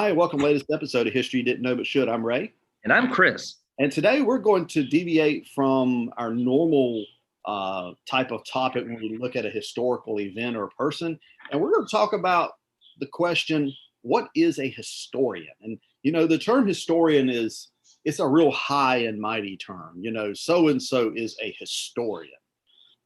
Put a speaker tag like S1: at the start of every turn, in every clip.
S1: Hi, welcome to the latest episode of History You Didn't Know But Should. I'm Ray.
S2: And I'm Chris.
S1: And today we're going to deviate from our normal type of topic when we look at a historical event or person. And we're going to talk about the question, what is a historian? And, the term historian it's a real high and mighty term. So-and-so is a historian.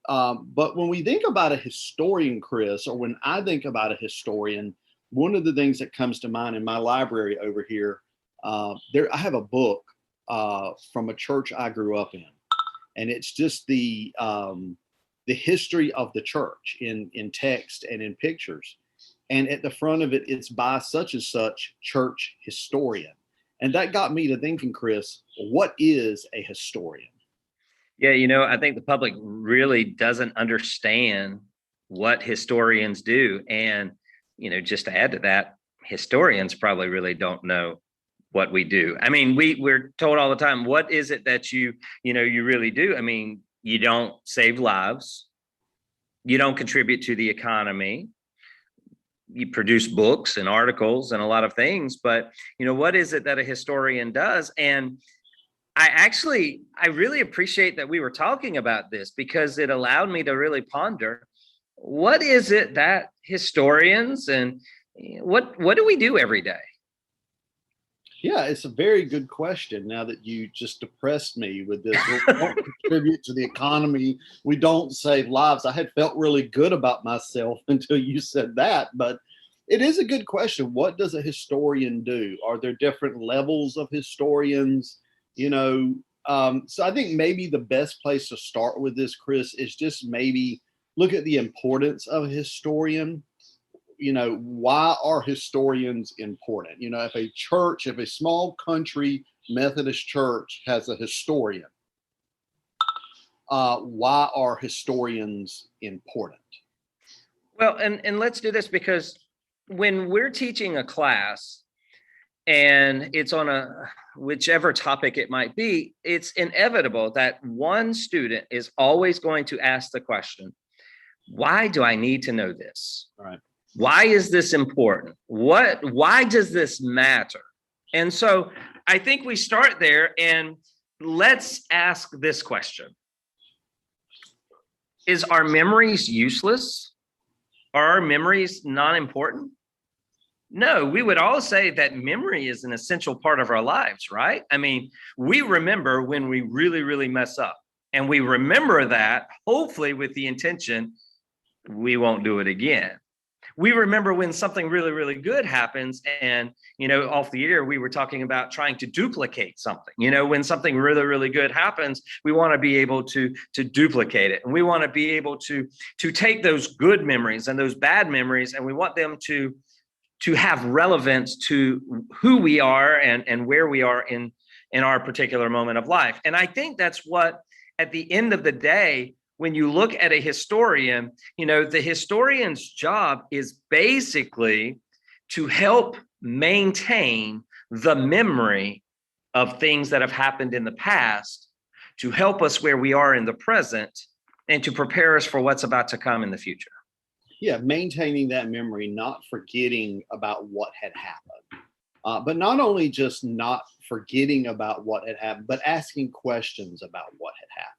S1: But when we think about a historian, Chris, or when I think about a historian, one of the things that comes to mind in my library over here, I have a book from a church I grew up in, and it's just the history of the church in text and in pictures. And at the front of it, it's by such and such church historian. And that got me to thinking, Chris, what is a historian?
S2: Yeah, I think the public really doesn't understand what historians do. And, just to add to that, historians probably really don't know what we do. I mean, we're told all the time, what is it that you really do? I mean, you don't save lives. You don't contribute to the economy. You produce books and articles and a lot of things, but what is it that a historian does? And I really appreciate that we were talking about this, because it allowed me to really ponder, what is it that historians and what do we do every day?
S1: Yeah, it's a very good question. Now that you just depressed me with this, we don't contribute to the economy, we don't save lives. I had felt really good about myself until you said that, but it is a good question. What does a historian do? Are there different levels of historians? So I think maybe the best place to start with this, Chris, is just maybe look at the importance of a historian. Why are historians important? If a small country Methodist church has a historian, why are historians important?
S2: Well, and let's do this, because when we're teaching a class and it's on whichever topic it might be, it's inevitable that one student is always going to ask the question, why do I need to know this?
S1: Right.
S2: Why is this important? Why does this matter? And so I think we start there, and let's ask this question. Is our memories useless? Are our memories not important? No, we would all say that memory is an essential part of our lives, right? I mean, we remember when we really, really mess up, and we remember that hopefully with the intention we won't do it again. We remember when something really, really good happens, and, off the air, we were talking about trying to duplicate something. When something really, really good happens, we want to be able to duplicate it. And we want to be able to take those good memories and those bad memories, and we want them to have relevance to who we are and where we are in our particular moment of life. And I think that's what, at the end of the day, when you look at a historian, the historian's job is basically to help maintain the memory of things that have happened in the past, to help us where we are in the present, and to prepare us for what's about to come in the future.
S1: Yeah, maintaining that memory, not forgetting about what had happened. But not only just not forgetting about what had happened, but asking questions about what had happened.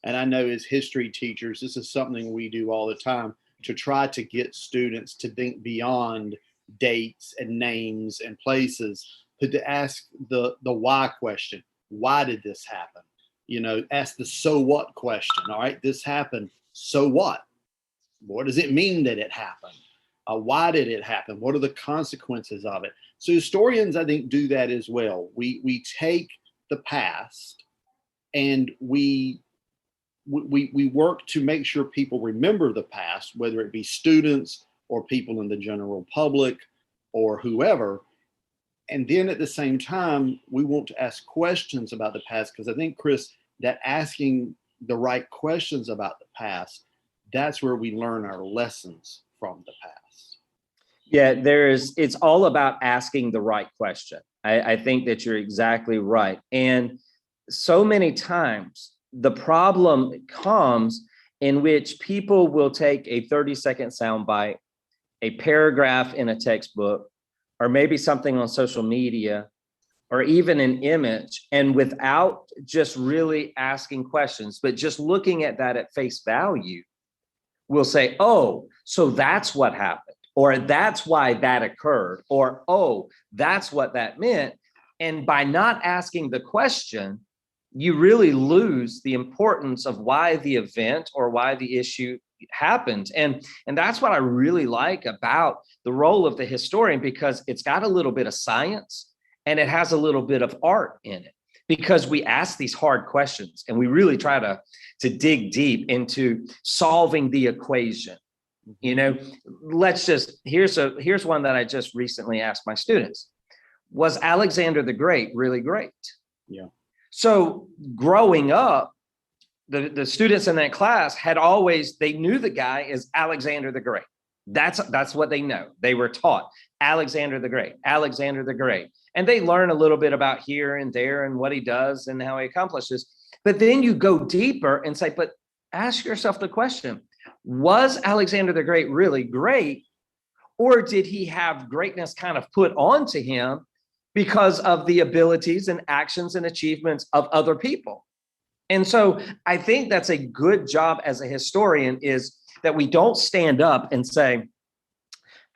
S1: And I know as history teachers, this is something we do all the time, to try to get students to think beyond dates and names and places, to ask the why question. Why did this happen? Ask the so what question. All right, this happened. So what? What does it mean that it happened? Why did it happen? What are the consequences of it? So historians, I think, do that as well. We take the past and we work to make sure people remember the past, whether it be students or people in the general public or whoever. And then at the same time, we want to ask questions about the past, because I think, Chris, that asking the right questions about the past, that's where we learn our lessons from the past.
S2: Yeah, it's all about asking the right question. I think that you're exactly right. And so many times the problem comes in which people will take a 30-second soundbite, a paragraph in a textbook, or maybe something on social media, or even an image, and without just really asking questions, but just looking at that at face value, we'll say, oh, so that's what happened, or that's why that occurred, or oh, that's what that meant. And by not asking the question, you really lose the importance of why the event or why the issue happened. And that's what I really like about the role of the historian, because it's got a little bit of science and it has a little bit of art in it, because we ask these hard questions and we really try to dig deep into solving the equation. You know, here's one that I just recently asked my students. Was Alexander the Great really great?
S1: Yeah.
S2: So growing up, the students in that class they knew the guy as Alexander the Great. That's what they know. They were taught Alexander the Great, Alexander the Great. And they learn a little bit about here and there and what he does and how he accomplishes. But then you go deeper and say, but ask yourself the question, was Alexander the Great really great? Or did he have greatness kind of put onto him because of the abilities and actions and achievements of other people? And so I think that's a good job as a historian, is that we don't stand up and say,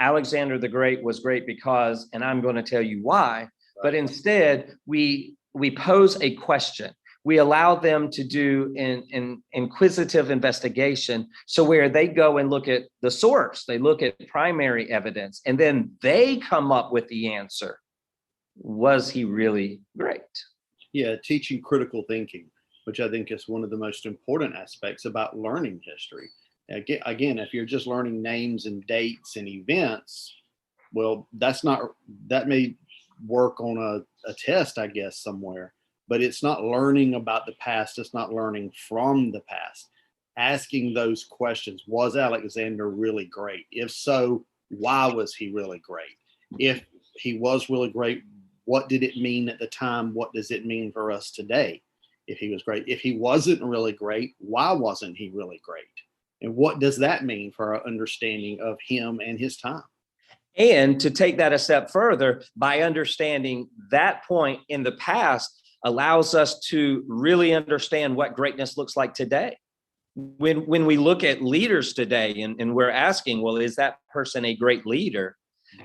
S2: Alexander the Great was great because, and I'm going to tell you why, but instead we pose a question. We allow them to do an inquisitive investigation. So where they go and look at the source, they look at primary evidence, and then they come up with the answer. Was he really great?
S1: Yeah, teaching critical thinking, which I think is one of the most important aspects about learning history. Again, if you're just learning names and dates and events, well, that may work on a test, I guess, somewhere, but it's not learning about the past. It's not learning from the past. Asking those questions, was Alexander really great? If so, why was he really great? If he was really great, what did it mean at the time? What does it mean for us today? If he was great, if he wasn't really great, why wasn't he really great? And what does that mean for our understanding of him and his time?
S2: And to take that a step further, by understanding that point in the past allows us to really understand what greatness looks like today. When we look at leaders today and we're asking, well, is that person a great leader?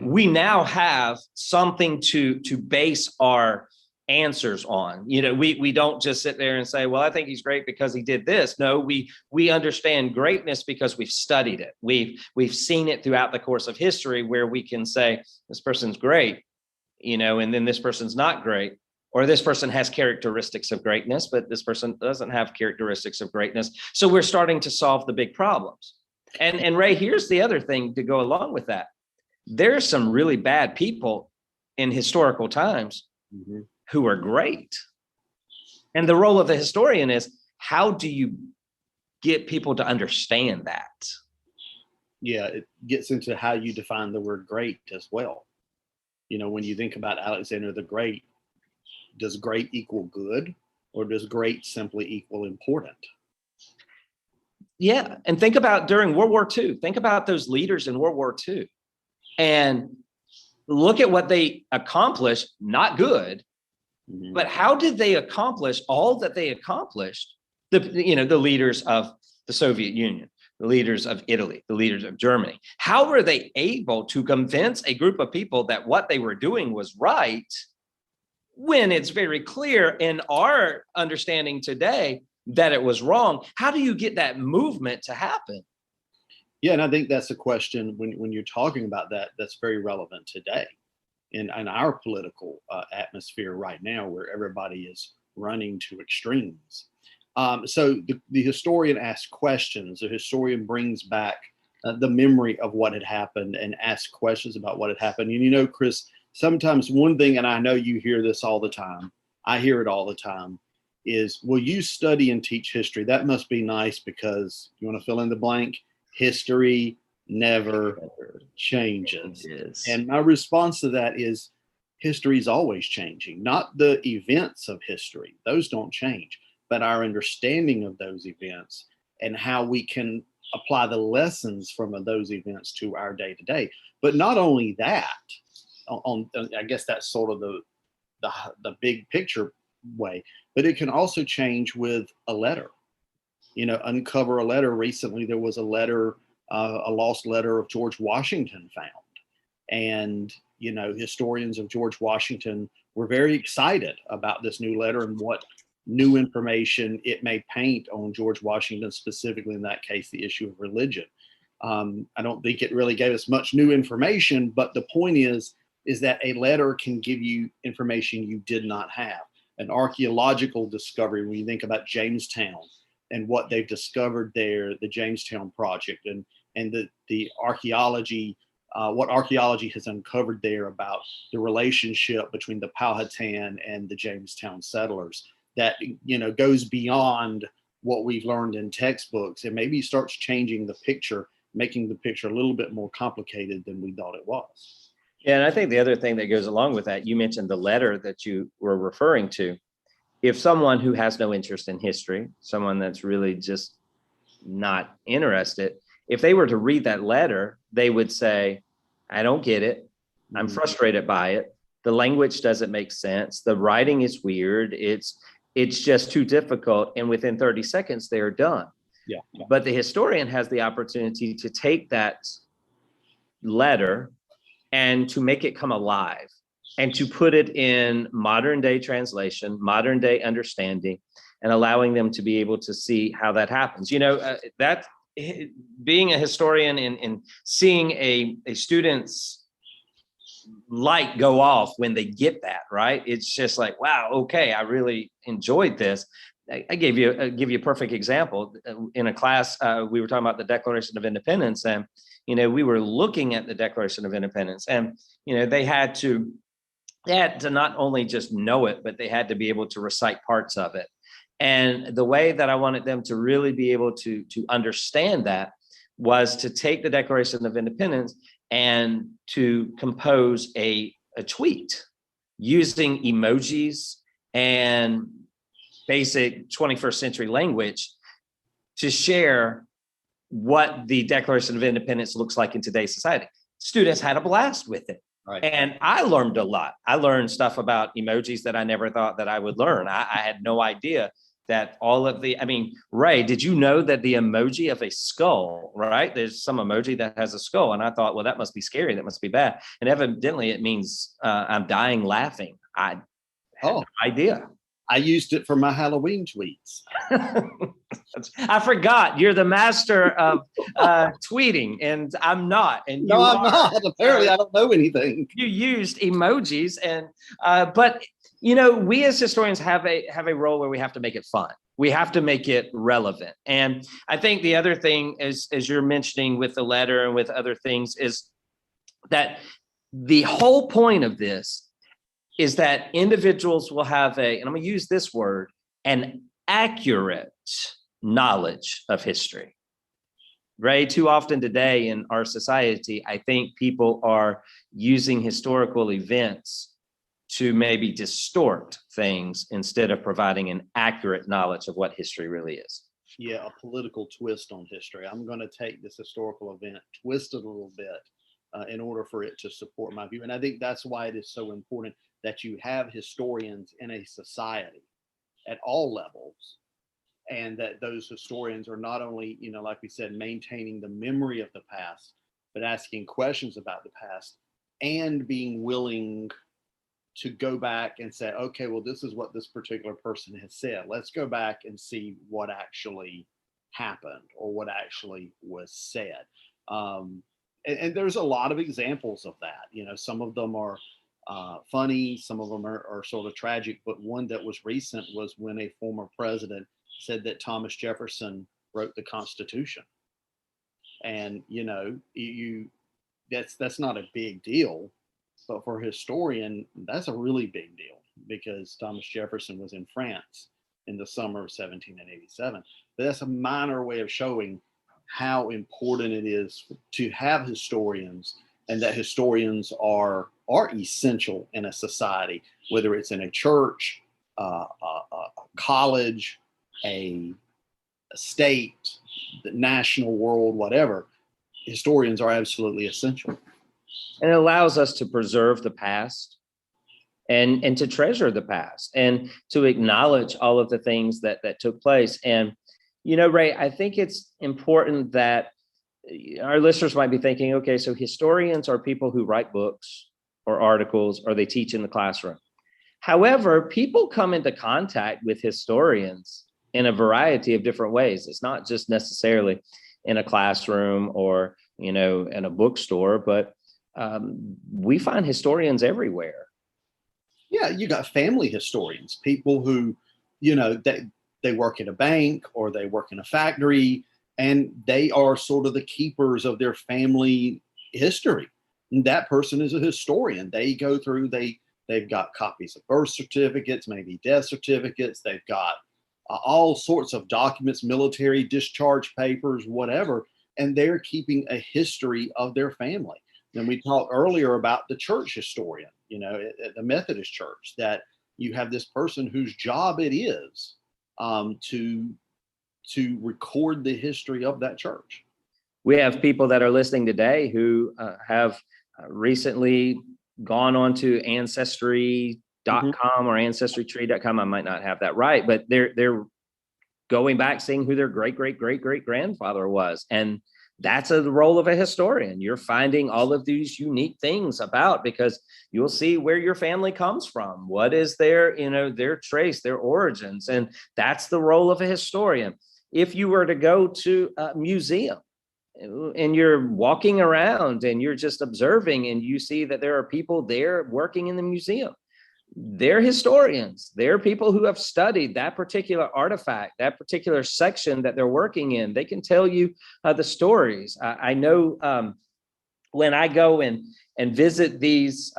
S2: We now have something to base our answers on. You know, we don't just sit there and say, well, I think he's great because he did this. No, we understand greatness because we've studied it. We've seen it throughout the course of history, where we can say this person's great, you know, and then this person's not great, or this person has characteristics of greatness, but this person doesn't have characteristics of greatness. So we're starting to solve the big problems. And Ray, here's the other thing to go along with that. There's some really bad people in historical times who are great. And the role of the historian is, how do you get people to understand that?
S1: Yeah, it gets into how you define the word great as well. You know, when you think about Alexander the Great, does great equal good, or does great simply equal important?
S2: Yeah, and think about during World War II. Think about those leaders in World War II. And look at what they accomplished, not good, but how did they accomplish all that they accomplished? The leaders of the Soviet Union, the leaders of Italy, the leaders of Germany. How were they able to convince a group of people that what they were doing was right, when it's very clear in our understanding today that it was wrong? How do you get that movement to happen?
S1: Yeah, and I think that's a question when you're talking about that, that's very relevant today in our political atmosphere right now, where everybody is running to extremes. So the historian asks questions. The historian brings back the memory of what had happened and asks questions about what had happened. And you know, Chris, sometimes one thing, and I know you hear this all the time, I hear it all the time, is, well, you study and teach history. That must be nice because, you want to fill in the blank, history never changes. And my response to that is, history is always changing, not the events of history. Those don't change, but our understanding of those events and how we can apply the lessons from those events to our day to day. But not only that, I guess that's sort of the big picture way, but it can also change with a letter. Uncover a letter. Recently, there was a letter, a lost letter of George Washington found. And, historians of George Washington were very excited about this new letter and what new information it may paint on George Washington, specifically in that case, the issue of religion. I don't think it really gave us much new information, but the point is that a letter can give you information you did not have. An archaeological discovery, when you think about Jamestown and what they've discovered there, the Jamestown Project, and the archaeology, what archaeology has uncovered there about the relationship between the Powhatan and the Jamestown settlers, that goes beyond what we've learned in textbooks, and maybe starts changing the picture, making the picture a little bit more complicated than we thought it was.
S2: Yeah, and I think the other thing that goes along with that, you mentioned the letter that you were referring to. If someone who has no interest in history, someone that's really just not interested, if they were to read that letter, they would say, I don't get it. I'm frustrated by it. The language doesn't make sense. The writing is weird. It's just too difficult. And within 30 seconds, they're done.
S1: Yeah.
S2: But the historian has the opportunity to take that letter and to make it come alive and to put it in modern day translation, modern day understanding, and allowing them to be able to see how that happens. That being a historian and seeing a student's light go off when they get that, right? It's just like, wow, okay, I really enjoyed this. I give you a perfect example. In a class, we were talking about the Declaration of Independence, and we were looking at the Declaration of Independence, and they had to not only just know it, but they had to be able to recite parts of it. And the way that I wanted them to really be able to understand that was to take the Declaration of Independence and to compose a tweet using emojis and basic 21st century language to share what the Declaration of Independence looks like in today's society. Students had a blast with it.
S1: Right.
S2: And I learned a lot. I learned stuff about emojis that I never thought that I would learn. I had no idea that Ray, did you know that the emoji of a skull, right? There's some emoji that has a skull. And I thought, well, that must be scary. That must be bad. And evidently it means I'm dying laughing. I had no idea.
S1: I used it for my Halloween tweets.
S2: I forgot you're the master of tweeting, and I'm not. And
S1: no, I'm not. Apparently, I don't know anything.
S2: You used emojis, and but we as historians have a role where we have to make it fun. We have to make it relevant. And I think the other thing is, as you're mentioning with the letter and with other things, is that the whole point of this is that individuals will have and I'm going to use this word, an accurate knowledge of history. Ray, too often today in our society, I think people are using historical events to maybe distort things instead of providing an accurate knowledge of what history really is.
S1: Yeah, a political twist on history. I'm going to take this historical event, twist it a little bit in order for it to support my view. And I think that's why it is so important that you have historians in a society at all levels, and that those historians are not only, like we said, maintaining the memory of the past, but asking questions about the past and being willing to go back and say, okay, well, this is what this particular person has said. Let's go back and see what actually happened or what actually was said. And there's a lot of examples of that. Some of them are funny, some of them are sort of tragic, but one that was recent was when a former president said that Thomas Jefferson wrote the Constitution. And that's not a big deal, but for a historian, that's a really big deal, because Thomas Jefferson was in France in the summer of 1787. But that's a minor way of showing how important it is to have historians, and that historians are essential in a society, whether it's in a church, a college, a state, the national world, whatever. Historians are absolutely essential.
S2: And it allows us to preserve the past and to treasure the past and to acknowledge all of the things that took place. And, Ray, I think it's important that our listeners might be thinking, okay, so historians are people who write books or articles, or they teach in the classroom. However, people come into contact with historians in a variety of different ways. It's not just necessarily in a classroom or, in a bookstore, but we find historians everywhere.
S1: Yeah, you got family historians, people who, they work at a bank or they work in a factory, and they are sort of the keepers of their family history. And that person is a historian. They go through, they've got copies of birth certificates, maybe death certificates. They've got all sorts of documents, military discharge papers, whatever, and they're keeping a history of their family. And we talked earlier about the church historian, at the Methodist Church, that you have this person whose job it is to record the history of that church.
S2: We have people that are listening today who have recently gone on to ancestry.com or ancestrytree.com. I might not have that right, but they're going back, seeing who their great grandfather was. And that's the role of a historian. You're finding all of these unique things about, because you'll see where your family comes from. What is their trace, their origins. And that's the role of a historian. If you were to go to a museum and you're walking around and you're just observing, and you see that there are people there working in the museum, they're historians. They're people who have studied that particular artifact, that particular section that they're working in. They can tell you the stories. I know when I go and visit these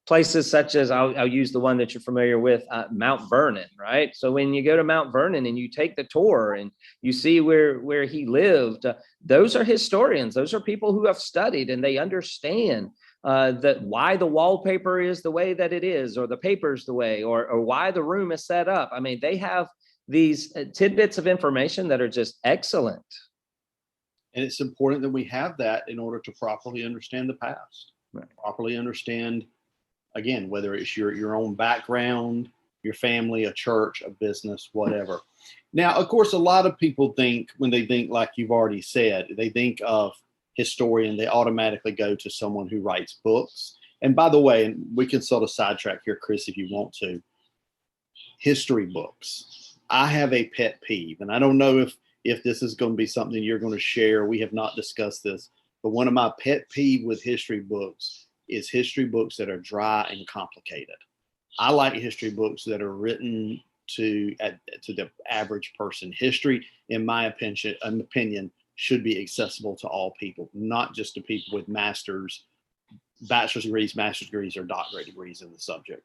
S2: places, such as I'll use the one that you're familiar with, Mount Vernon, right? So when you go to Mount Vernon and you take the tour and you see where he lived, those are historians. Those are people who have studied, and they understand that why the wallpaper is the way that it is, or the paper's the way, or why the room is set up. I mean, they have these tidbits of information that are just excellent.
S1: And it's important that we have that in order to properly understand the past,
S2: right.
S1: Properly understand, again, whether it's your own background, your family, a church, a business, whatever. Now, of course, a lot of people think, when they think, like you've already said, they think of historian, they automatically go to someone who writes books. And by the way, and we can sort of sidetrack here, Chris, if you want to, history books. I have a pet peeve, and I don't know if this is going to be something you're going to share. We have not discussed this, but one of my pet peeve with history books is history books that are dry and complicated. I like history books that are written to the average person. History, in my opinion, should be accessible to all people, not just to people with bachelor's degrees, or doctorate degrees in the subject.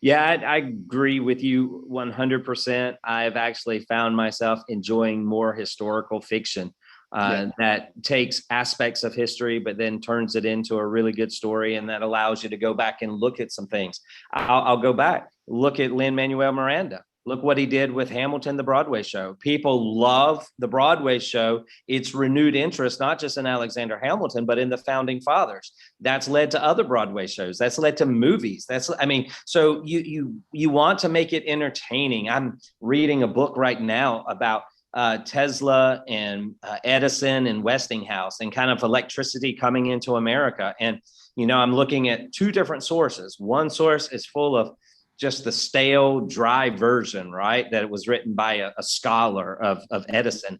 S2: Yeah, I agree with you 100%. I've actually found myself enjoying more historical fiction that takes aspects of history, but then turns it into a really good story, and that allows you to go back and look at some things. I'll go back, look at Lin-Manuel Miranda. Look what he did with Hamilton, the Broadway show. People love the Broadway show. It's renewed interest, not just in Alexander Hamilton, but in the founding fathers. That's led to other Broadway shows. That's led to movies. So you want to make it entertaining. I'm reading a book right now about Tesla and Edison and Westinghouse, and kind of electricity coming into America. And, I'm looking at two different sources. One source is full of just the stale, dry version, right? That it was written by a scholar of Edison.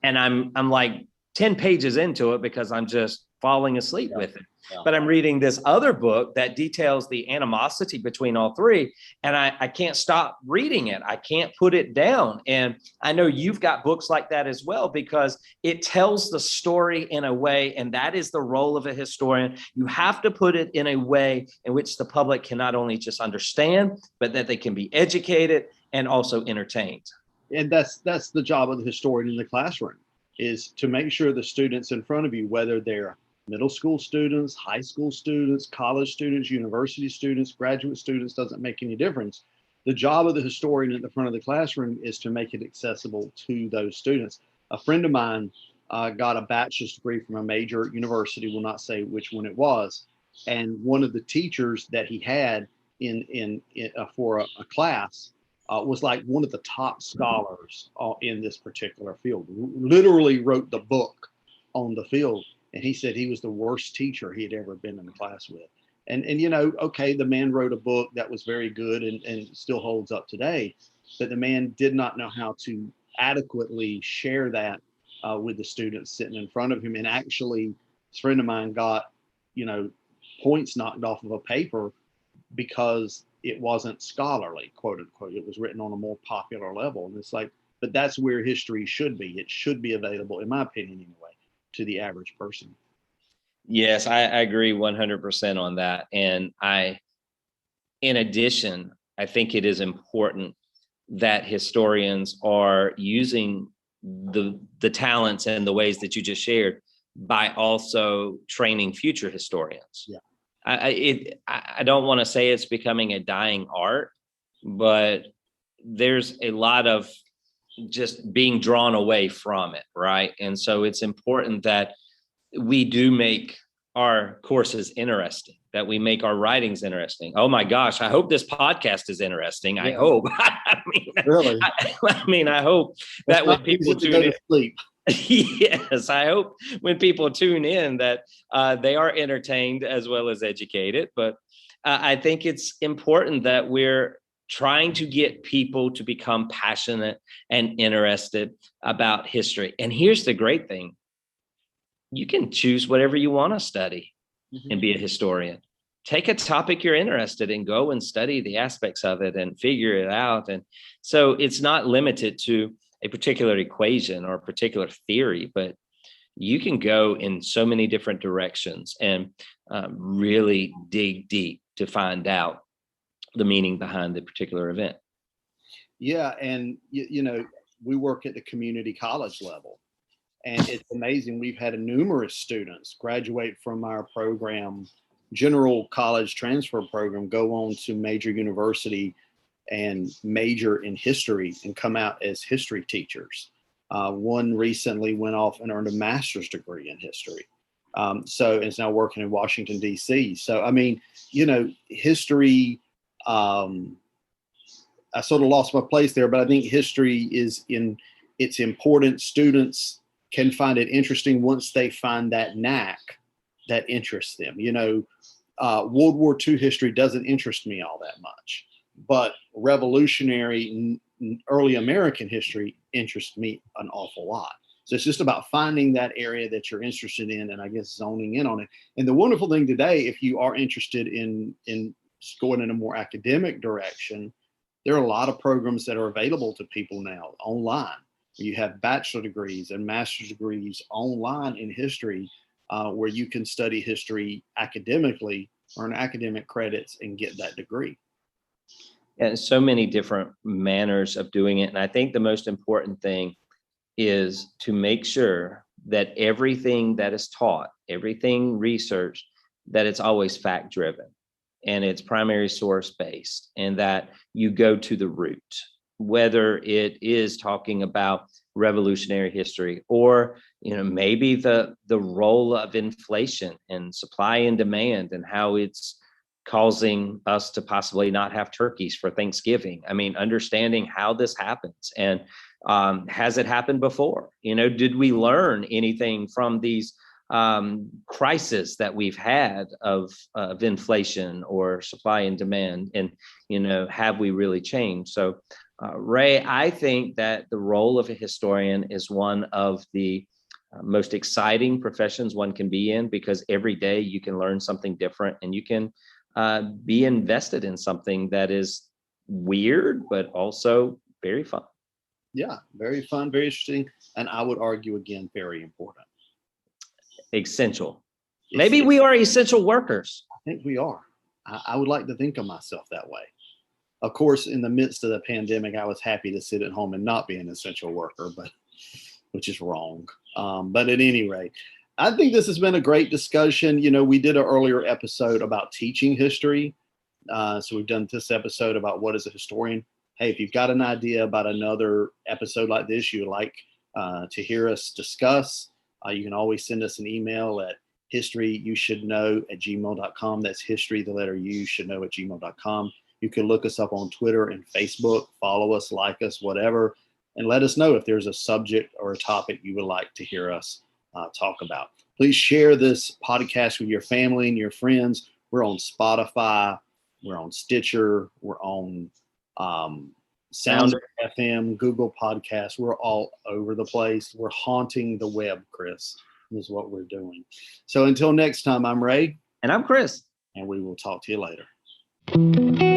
S2: And I'm like 10 pages into it because I'm just falling asleep with it. Yeah. But I'm reading this other book that details the animosity between all three, and I can't stop reading it. I can't put it down. And I know you've got books like that as well, because it tells the story in a way, and that is the role of a historian. You have to put it in a way in which the public can not only just understand, but that they can be educated and also entertained.
S1: And that's the job of the historian in the classroom, is to make sure the students in front of you, whether they're middle school students, high school students, college students, university students, graduate students, doesn't make any difference. The job of the historian at the front of the classroom is to make it accessible to those students. A friend of mine got a bachelor's degree from a major university, will not say which one it was, And one of the teachers that he had for a class was like one of the top scholars in this particular field. Literally wrote the book on the field, and he said he was the worst teacher he had ever been in the class with. And okay, the man wrote a book that was very good and still holds up today, but the man did not know how to adequately share that with the students sitting in front of him. And actually, a friend of mine got, points knocked off of a paper because it wasn't scholarly, quote unquote. It was written on a more popular level. And it's like, but that's where history should be. It should be available, in my opinion anyway, to the average person.
S2: Yes, I agree 100% on that. And in addition, I think it is important that historians are using the talents and the ways that you just shared by also training future historians.
S1: Yeah.
S2: I don't want to say it's becoming a dying art, but there's a lot of just being drawn away from it, right? And so it's important that we do make our courses interesting, that we make our writings interesting. Oh my gosh, I hope this podcast is interesting. Yeah. I hope.
S1: Really?
S2: I hope that when people tune in,
S1: sleep.
S2: Yes, I hope when people tune in that they are entertained as well as educated. But I think it's important that we're trying to get people to become passionate and interested about history. And here's the great thing. You can choose whatever you want to study and be a historian. Take a topic you're interested in, go and study the aspects of it and figure it out. And so it's not limited to a particular equation or a particular theory, but you can go in so many different directions and really dig deep to find out the meaning behind the particular event.
S1: Yeah. And, we work at the community college level. And it's amazing. We've had numerous students graduate from our program, general college transfer program, go on to major university and major in history and come out as history teachers. One recently went off and earned a master's degree in history. So is now working in Washington, D.C. So, history, I sort of lost my place there, but I think history it's important. Students can find it interesting once they find that knack that interests them. World War II history doesn't interest me all that much, but revolutionary early American history interests me an awful lot. So it's just about finding that area that you're interested in and I guess zoning in on it. And the wonderful thing today, if you are interested in going in a more academic direction, there are a lot of programs that are available to people now online. You have bachelor degrees and master's degrees online in history where you can study history academically, earn academic credits, and get that degree.
S2: And so many different manners of doing it. And I think the most important thing is to make sure that everything that is taught, everything researched, that it's always fact driven and it's primary source based, and that you go to the root, whether it is talking about revolutionary history or maybe the role of inflation and supply and demand and how it's causing us to possibly not have turkeys for Thanksgiving. Understanding how this happens and has it happened before? Did we learn anything from these crisis that we've had of inflation or supply and demand, and have we really changed? So Ray, I think that the role of a historian is one of the most exciting professions one can be in, because every day you can learn something different and you can be invested in something that is weird but also very fun.
S1: Yeah, very fun, very interesting, and I would argue again, very important.
S2: Essential. Maybe we are essential workers.
S1: I think we are. I would like to think of myself that way. Of course, in the midst of the pandemic, I was happy to sit at home and not be an essential worker, which is wrong. But at any rate, I think this has been a great discussion. We did an earlier episode about teaching history. So we've done this episode about what is a historian. Hey, if you've got an idea about another episode like this you would like to hear us discuss, you can always send us an email at history you should know at gmail.com. That's history, the letter U, should know at gmail.com. You can look us up on Twitter and Facebook, follow us, like us, whatever, and let us know if there's a subject or a topic you would like to hear us talk about. Please share this podcast with your family and your friends. We're on Spotify, we're on Stitcher, we're on Sounder FM, Google Podcasts. We're all over the place. We're haunting the web, Chris, is what we're doing. So until next time, I'm Ray.
S2: And I'm Chris.
S1: And we will talk to you later.